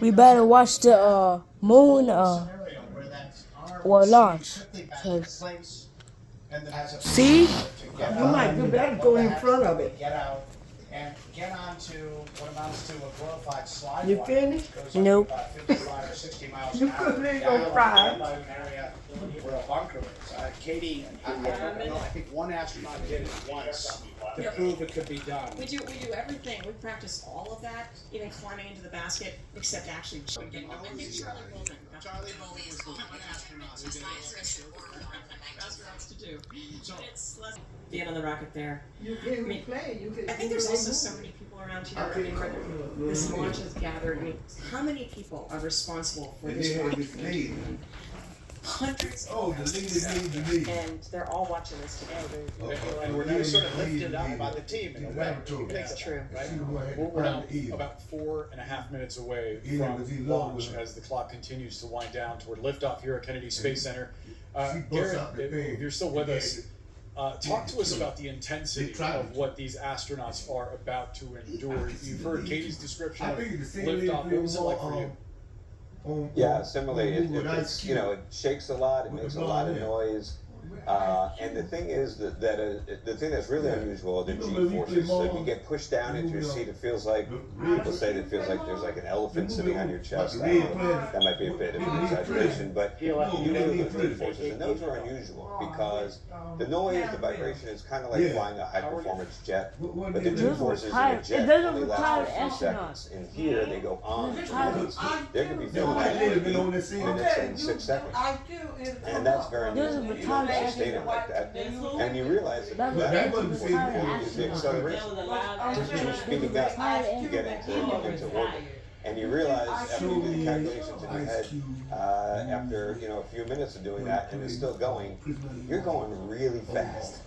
We better watch the moon launch. See? You better go in front of it. And get onto what amounts to a glorified slide. You finished? Nope. 55 or 60 miles You an hour. couldn't even go fry. An area where a bunker is. Katie, I don't know, I think one astronaut did it once to prove it could be done. We do everything. We practice all of that, even climbing into the basket, except actually jumping. I think Charlie Bowman. Charlie Bowman is the one astronaut who did it. That's what else to do. So it's less being on the rocket there. You can play. You can. I think there's also so many people around here. I mean, this launch is gathered. I mean, how many people are responsible for this rocket? Hundreds. Oh, the lead. And they're all watching this today. And we're now sort of lifted up by the team in a way. That's true. Right? We're now about 4.5 minutes away from launch as the clock continues to wind down toward liftoff here at Kennedy Space Center. Garrett, if you're still with us, talk to us about the intensity of what these astronauts are about to endure. You've heard Katie's description of liftoff. What was it like for you? Yeah, similarly, it's it shakes a lot, it makes a lot of noise, and the thing is that the thing that's really unusual are the G-forces. So if you get pushed down into your seat, it feels like, people say that it feels like there's like an elephant sitting on your chest. That might be a bit of an exaggeration, but you know those G-forces, and those are unusual because the noise, the vibration is kind of like flying a high-performance jet, but the G-forces in a jet only last for a few seconds. In here, they go on for minutes. They could be feeling that for minutes and 6 seconds. And that's very unusual. You don't sustain it like that. And you realize that is the acceleration. You're speeding up to get into orbit. And you realize after you do the calculations in your head, after a few minutes of doing that, and it's still going, you're going really fast.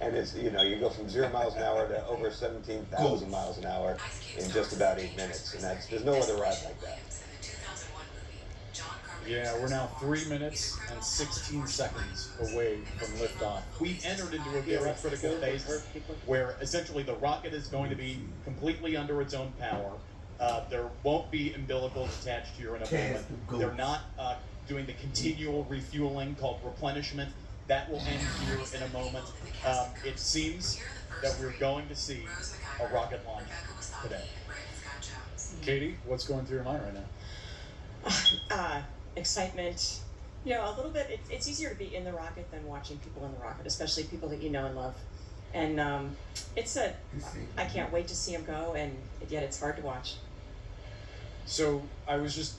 And it's you go from 0 miles an hour to over 17,000 miles an hour in just about 8 minutes, and there's no other ride like that. Yeah, we're now 3 minutes and 16 seconds away from liftoff. We entered into a very critical phase where essentially the rocket is going to be completely under its own power. There won't be umbilicals attached here in a moment. They're not doing the continual refueling called replenishment. That will end here in a moment. It seems that we're going to see a rocket launch today. Katie, what's going through your mind right now? Excitement, a little bit. It's easier to be in the rocket than watching people in the rocket, especially people that you know and love. And I can't wait to see them go, and yet it's hard to watch. So I've just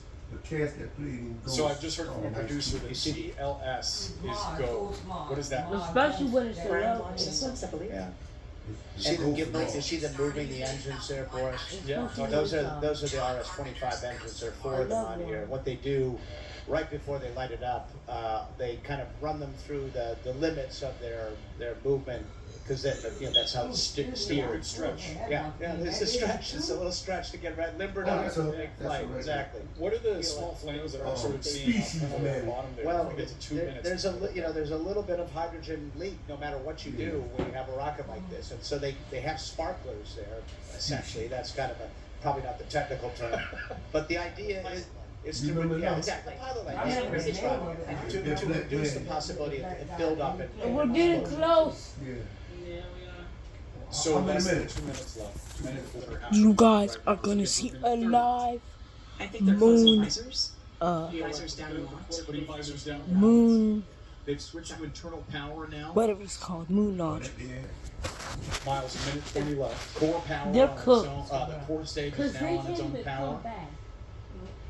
heard from a producer that CLS is go. What is that? Especially when it's the Ground low. launch systems, I believe. Yeah. You see them moving the engines there for us? Yeah. Those are the RS-25 engines. There are 4 of them on here. What they do right before they light it up, they kind of run them through the limits of their movement because that's how it's steered. Stretch. Yeah, it's a stretch. It's a little stretch to get right limbered up. Right, exactly. What are the small flames that are sort of seen on the bottom there? Well, It's 2 minutes. there's a little bit of hydrogen leak no matter what you do when you have a rocket like this, and so they have sparklers there. Essentially, that's kind of probably not the technical term, but the idea is to exactly to reduce the possibility of build up and We're getting close. So less than 2 minutes left. 2 minutes before half. You guys are gonna see a live I think they're Moon. closing visors. Visors down a lot. Putting visors down. moon, They've switched to internal power now. whatever it's called, moon launch. Miles, a minute 20 left. Core power. They're on its cooked. own, the core stage is now on its own power.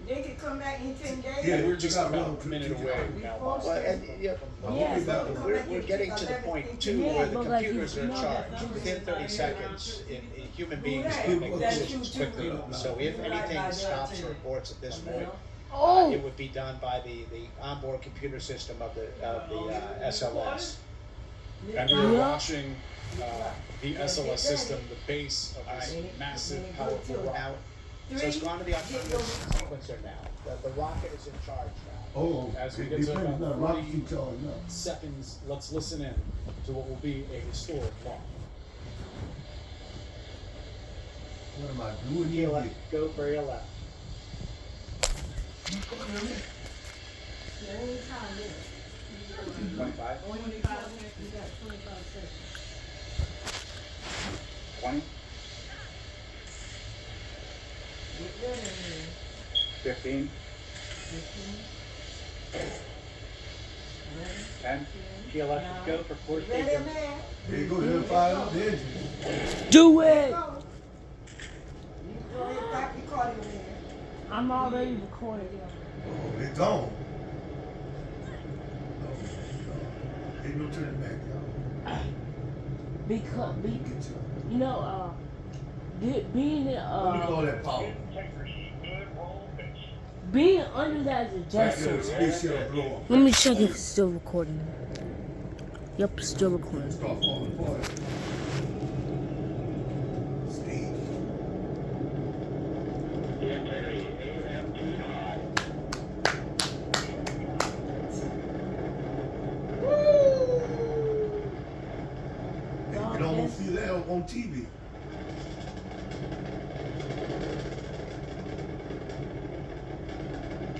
They can come back in 10 days. Yeah, we're just about a minute away now. Miles. Well, we're getting to the point too where the computers are in charge. Within 30 seconds, human beings can make decisions quickly. So if anything stops or aborts at this point, it would be done by the onboard computer system of the SLS. And we're watching the SLS system, the base of this massive, powerful rocket. So it's gone to the autonomous sequencer now. The rocket is in charge now. Oh, As we it get to depends about on rocket 40 charge now. seconds, let's listen in to what will be a historic launch. What am I doing here? Keel, go for your left. There ain't time yet. 25, 25 seconds. You got 25 seconds. 20, Get ready, man. 15, 10. Keel left, go for course Ready, taker. man? There you go, there fire up the engine. Do it! Go. You go ahead, back your cardio, man. I'm already recording. Oh, it's on. Oh, ain't no turning back, y'all. Because, Get y'all. you know, being What do you call that power? being under that is Back there, adjusted. the space shuttle blow up. Let me check if it's still recording. Yep, still recording. Start falling apart. Steve. You can almost see that on TV.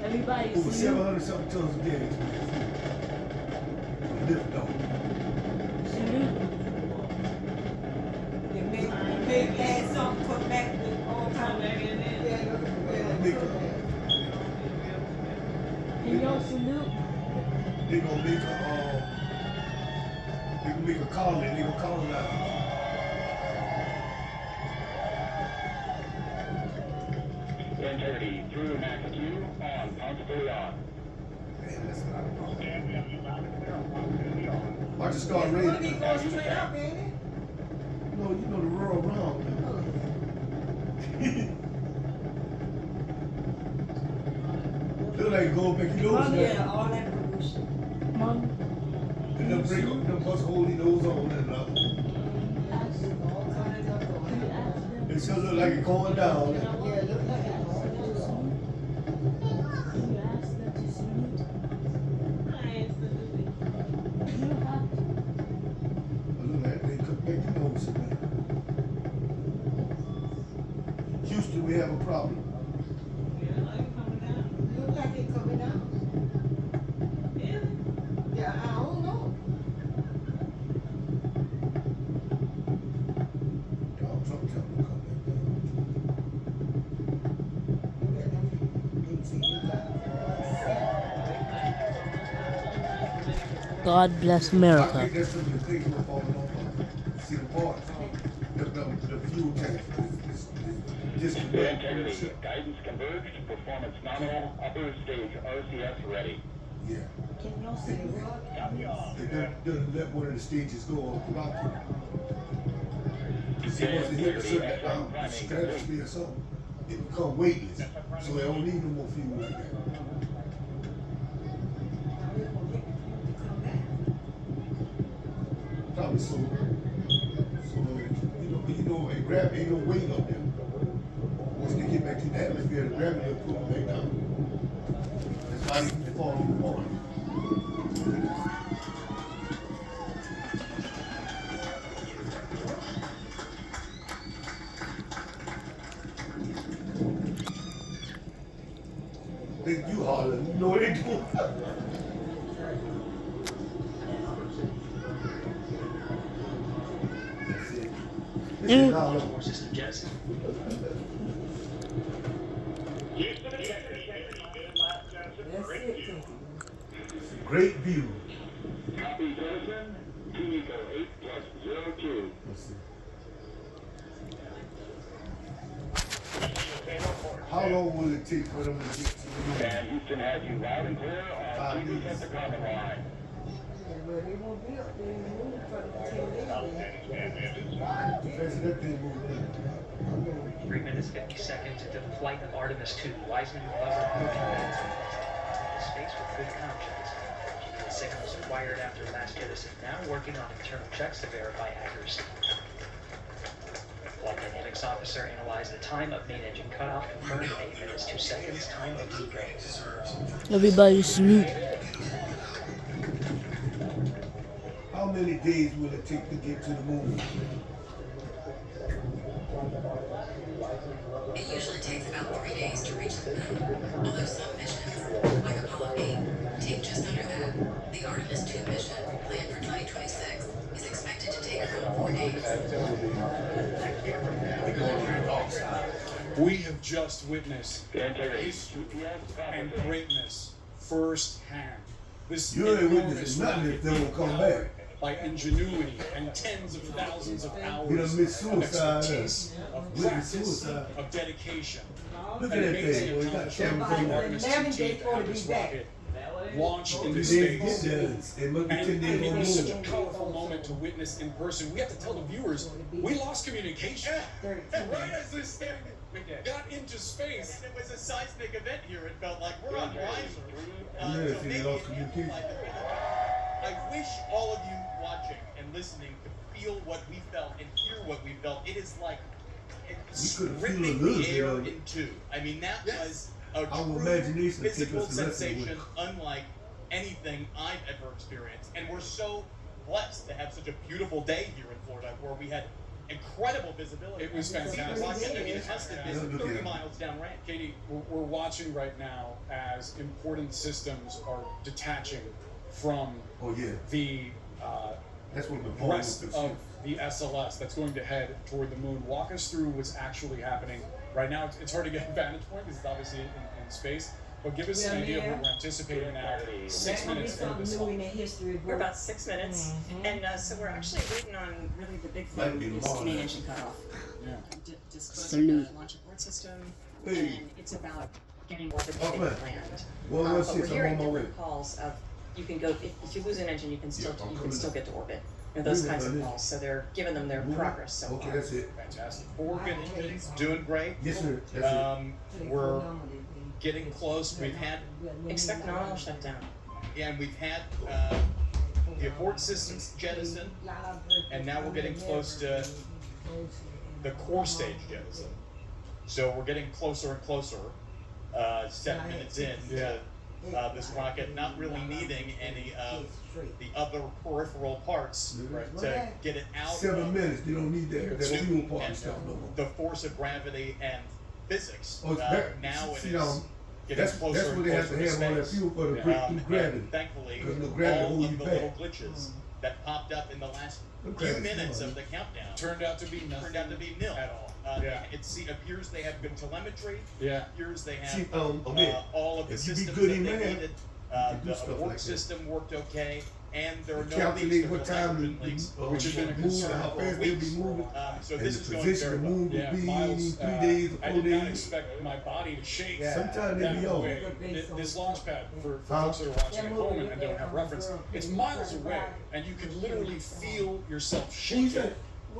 Everybody Over see 700 something tons of gas. Lift off. You may add something, come back with all time. Make a, You know, salute. they gonna make a colony, they gonna colonize. 10:30 through Max Q on Ponce de Leon. Man, that's not a problem. I just started It's gonna be raising. going straight up, ain't it? No, you know the rural round. Look like go back, you know what's Yeah, that? all that pollution. Mom, And them break up, them bus holding those on and All kind of stuff going on. it still look like it going down. Yeah, look like it going on. can you ask them to salute? You don't have to. Look like they could make the nose in there. Houston, we have a problem. Look like it coming down. Yeah, I don't know. Donald Trump tell them to come back down. Look at them. You see, you got God bless I America. think that's some of the things we're falling off of. See the parts, the fuel tank is Integrity, guidance converged, performance nominal, upper stage RCS ready. Yeah. Can y'all say what? They doesn't let one of the stages go off the rocket. You see, once it hit a certain stratosphere or something, it become weightless. So they don't need no more fuel like that. Probably so. So you know, a gravity ain't no weight up there. Once they get back to the atmosphere, the gravity will pull them back down. That's why they fall in the water. Think you harder, you know what they do. That's it. This is how System Jetson. That's it, Tinky. great view. Copy Jetson, Eco 8+02. Let's see. How long will it take for them to get to the moon? And Houston has you loud and clear on 5 TV minutes. Center Common Line. Yeah, but they won't be up there in the moon for the 10 days. Fancy that thing moving. 3 minutes, 50 seconds into the flight of Artemis 2. Wiseman hovered over the space with good contrast. Keeping the signals acquired after last jettison, now working on internal checks to verify accuracy. Flight Dynamics Officer analyzed the time of main engine cutoff, confirmed 8 minutes 2 seconds, time of ego. Everybody salute. How many days will it take to get to the moon? Although some missions, like Apollo 8, take just under that, the Artemis 2 mission, planned for 2026, is expected to take around 4 days. We have just witnessed history and greatness firsthand. This You ain't witnessing nothing if they don't come back. by ingenuity and tens of thousands of hours You done missed of suicide, expertise, of witness practice, suicide. of dedication. Look An at that amazing thing, boy. You got accomplishment cameras for on the there. Artemis 2 team to have this rocket launched into 3 days to get space. there. It must be 10 days And it on was such a move. powerful moment to witness in person. We have to tell the viewers, we lost communication. Right as this thing got into space. It was a seismic event here. It felt like we're on riser. Yeah, So if you maybe lost it communication. like I wish all of you watching and listening could feel what we felt and hear what we felt. It is like it's We could feel a ripping little the bit air of it. in two. I mean, that was a Our true imagination take physical us the rest of the sensation way. unlike anything I've ever experienced. And we're so blessed to have such a beautiful day here in Florida where we had incredible visibility. It was fantastic. I mean, it must have been 30 miles downrange. Katie, we're watching right now as important systems are detaching from Oh, yeah. the That's what the ball rest was. of the SLS that's going to head toward the moon. Walk us through what's actually happening. Right now, it's hard to get a vantage point because it's obviously in space, but give us an idea of what we're anticipating now, 6 minutes into this launch. We're about 6 minutes, and so we're actually waiting on really the big Might thing, be is tomorrow. main engine cutoff. Yeah. Disclosing Salute. the launch abort system, Hey. and it's about getting orbit Oh, and man. land. 116, But we're I'm hearing on my way. different calls of you can go if you lose an engine, you can still Yeah, I'm you can coming still in. get to orbit. You know, those Moving kinds of on in. calls. So they're giving them their progress so Okay, far. that's it. Fantastic. Oregon is doing great. Yes, sir. That's We're getting close. We've had, Expect nominal shutdown. yeah, and we've had the abort systems jettisoned, and now we're getting close to the core stage jettison. So we're getting closer and closer, 7 minutes in to this rocket not really needing any of the other peripheral parts to get it out it. 7 of minutes. They don't need that fuel part and stuff no more. the force of gravity and physics. Oh, that, Now it see, is now, getting that's closer what and they have closer to have all that space. fuel for to Yeah. break through gravity. And thankfully, Because no gravity all hold of you the back. little glitches that popped up in the last No few gravity, minutes come on. of the countdown Turned out to be nothing. turned out to be nil at all. Yeah. It appears they have good telemetry. Yeah. Appears they have See, man, all of the if you be systems good that in they math, needed. you can do The stuff abort like that. system worked okay, and there are no calculate leaks. what There are no time hydrogen leaks. which has been a move, concern how for fast they'll weeks. be moving, So and this the is going position very the well. moon will Yeah, be in Miles, 3 days or I 4 did not days. expect my body to shake. Sometimes they be that off. way. This launch pad, for Huh? folks that are watching at home and don't have reference, it's miles away, and you can literally feel yourself shaking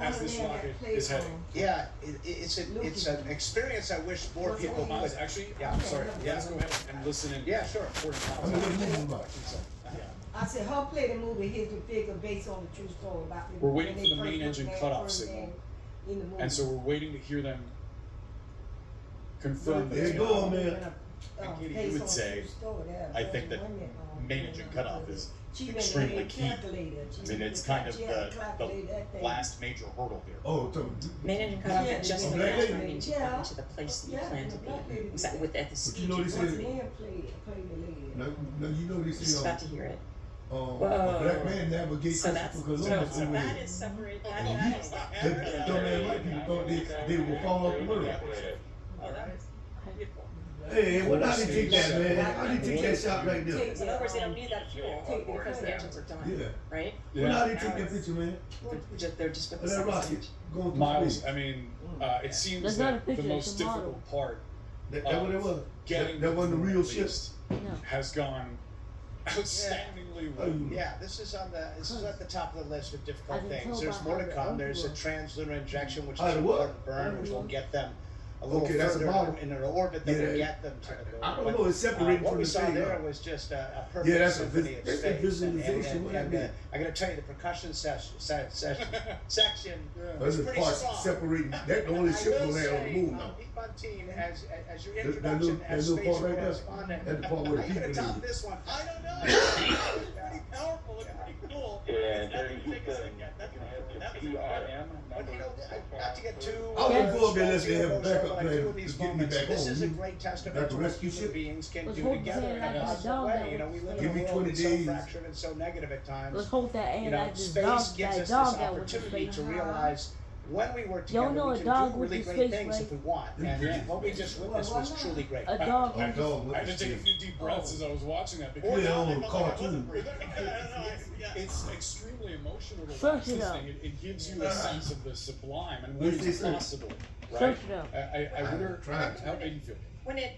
as this rocket is heading. Yeah, it's an experience I wish more people Miles, could. actually, Yeah. I'm sorry, let's go ahead and listen in. Yeah, sure. I'm gonna move them I said her play the movie History Figure based on the true story about the We're waiting when for they the first main put engine that cutoff first signal. man in the movie. And so we're waiting to hear them confirm There you that. go, man. Katie, you based would on say, true story, that I think that women, main engine cutoff is she went extremely ahead and key. calculated. She I mean, went it's ahead kind of and calculated that the thing. last major hurdle here. Oh, Main engine cutoff Yeah, is just yeah, the black lady. timing to Yeah. come to the place that you Yeah, plan to the black lady be. did Exactly, that. at the But speed you know you they want said- to be. Man played the lady. now you know they Just say, about to hear it. a Whoa. black man navigates So that's Christopher so Columbus that away. is separate. The That is dumbass white people thought they would fall off the world. Oh, that is beautiful. Hey, why not they take that, man? How they take that shot right there? Take So in other words, they don't need that fuel Take the because the credit. engines are done, Yeah. right? Why not they take that picture, man? They're just with the Of that second rocket stage. going through Miles, space. I mean, it seems That's not a that the picture, most it's a model. difficult part That what it was. getting That wasn't the real at ship. least, No. has gone outstandingly well. Yeah, this is at the top of the list of I difficult can things. tell There's by more how to the come. There's a overall- translunar injection, which is How the what? important burn, which will get them a little Okay, that's a further model. in an orbit that Yeah, will get them to the moon. I don't But, know, it's separated what from we the saw thing, there huh? was just a perfect Yeah, that's a symphony of that's a space. visualization. What that mean? I gotta tell you, the percussion section Yeah. was Those are pretty parts strong. separating. That the only ship I gonna will land on the say, moon now. Pete Fontaine, as your That introduction little as part space right there, correspondent, that's the part where the how you gonna people top need it. this one? I don't know. It's pretty powerful and pretty cool. Yeah, It's nothing 30 to take a second. second. That was PRM But you know, not to get too. I would go up there and let's have a backup what I do in these moments, this is a great testament to what human beings can do together in a positive way. You know, we live in a world that's so fractured and so negative at times. Let's hope that You know, space gives us this opportunity to realize when we work together, know we a can dog do with really his great face, things right? if we want. And what we just witnessed was truly great. A dog I with had to take a few deep breaths as I was watching that Yeah, because on the cartoon. it's extremely emotional to Search watch it this out. thing. It gives you a sense of the sublime and what What's is this? possible, right? Search it out. I wonder how made you feel. When it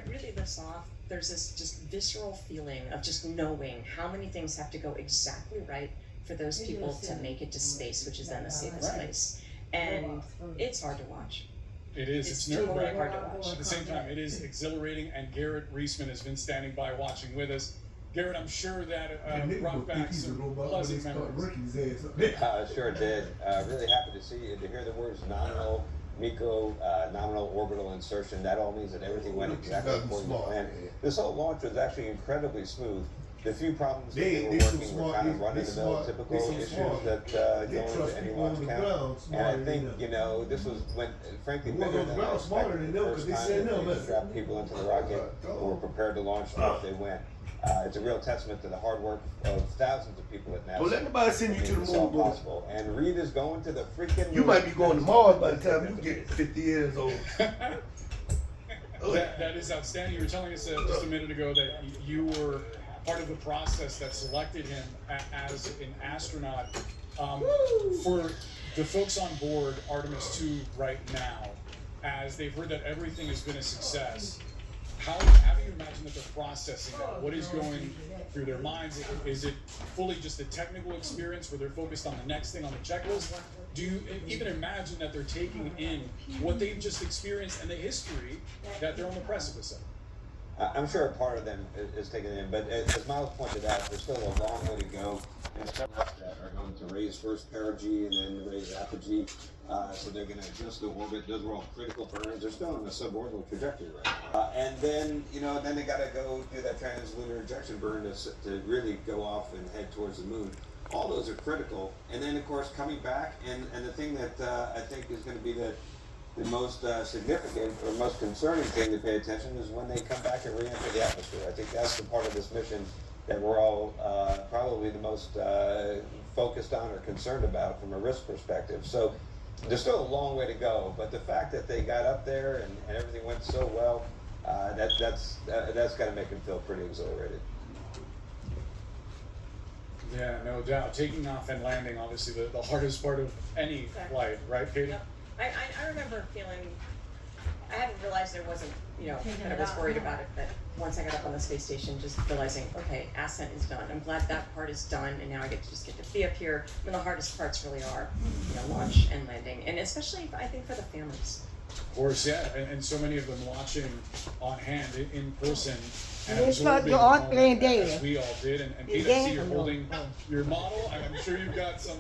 really lifts off, there's this just visceral feeling of just knowing how many things have to go exactly right for those people to make it to space, which is then the safest Right. place. And it's hard to watch. It is. It's It's nerve-wracking. totally hard to watch. At the same time, it is exhilarating, and Garrett Reisman has been standing by watching with us. Garrett, I'm sure that And nigga brought would think back he's a some robot when they pleasant start memories. working his ass up there. Sure did. Really happy to see you, to hear the words nominal, MECO, nominal orbital insertion. That all means that everything went exactly according to plan. This whole launch was actually incredibly smooth. The few problems that they were They so working were smart, kind of they run-of-the-mill smart, typical they so issues smart. that They go trust into any people on launch the count. ground And I smarter think, than you know, this was when, frankly, The ones bigger on the than I ground smarter expected. than them, The 'cause first they time said that no, they man. strapped people into the rocket and were prepared to launch them if they went. It's a real testament to the hard work of thousands of people at NASA. Don't let nobody send you to the It's all moon, bro. possible. And Reed is going to the freaking moon. You might be going to Mars by the time you get 50 years old. That is outstanding. You were telling us just a minute ago that you were part of the process that selected him as an astronaut. For the folks on board Artemis 2 right now, as they've heard that everything has been a success, how do you imagine that they're processing that? What is going through their minds? Is it fully just a technical experience where they're focused on the next thing on the checklist? Do you even imagine that they're taking in what they've just experienced and the history that they're on the precipice of? I'm sure a part of them is taken in, but as Miles pointed out, there's still a long way to go. And some that are going to raise first perigee and then raise apogee. So they're going to adjust the orbit. Those are all critical burns. They're still on the suborbital trajectory right now. And then, then they got to go do that translunar ejection burn to really go off and head towards the moon. All those are critical. And then, of course, coming back, and the thing that I think is going to be the most significant or most concerning thing to pay attention is when they come back and re-enter the atmosphere. I think that's the part of this mission that we're all probably the most focused on or concerned about from a risk perspective. So there's still a long way to go, but the fact that they got up there and everything went so well, that's got to make them feel pretty exhilarated. Yeah, no doubt. Taking off and landing, obviously, the hardest part of any flight, right, Katie? Yep. I remember feeling, I hadn't realized there wasn't, kind of was worried about it, but once I got up on the space station, just realizing, okay, ascent is done. I'm glad that part is done, and now I get to be up here. I mean, the hardest parts really are, launch and landing, and especially, I think, for the families. Of course, yeah, and so many of them watching on hand in person and It's absorbing like the your moment Auckland Day. as we all did. And Pete, I see you're holding your model. I'm sure you've got some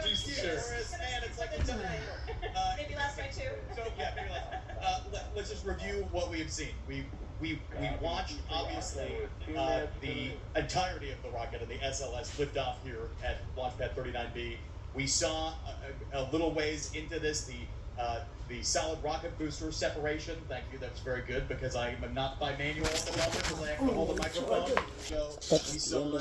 piece to share. And it's like, Maybe last night too. So yeah, maybe let's just review what we have seen. We watched obviously the entirety of the rocket and the SLS lift off here at Launch Pad 39B. We saw a little ways into this the solid rocket booster separation. Thank you, that was very good because I am not by manual at the moment because I have to hold the microphone. So we saw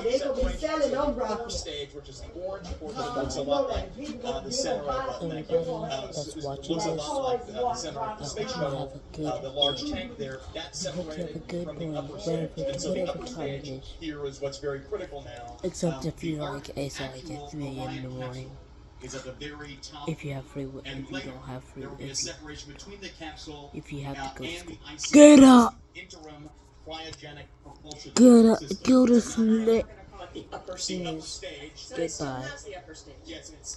they gonna be selling them rockets. stage, which is the orange portion. It looks a lot like the center of Anybody that's watching looks a this, lot like the center of the space I hope you shuttle. have a good The large tank there, that's I hope you have a separated good from the morning, upper stage. And so the whatever upper time it stage is. here is what's very critical now. Except if you The like it's like at 3 a.m. in the morning. is at the very top. If you have free will, and if you later, don't have free there will, will be a if you, separation between the capsule if you have to go to and school. the IC Get up! interim cryogenic propulsion Get up! system. Go to sleep! But the upper The upper Yes. stage. So it still Goodbye. has the upper stage. Yes, it's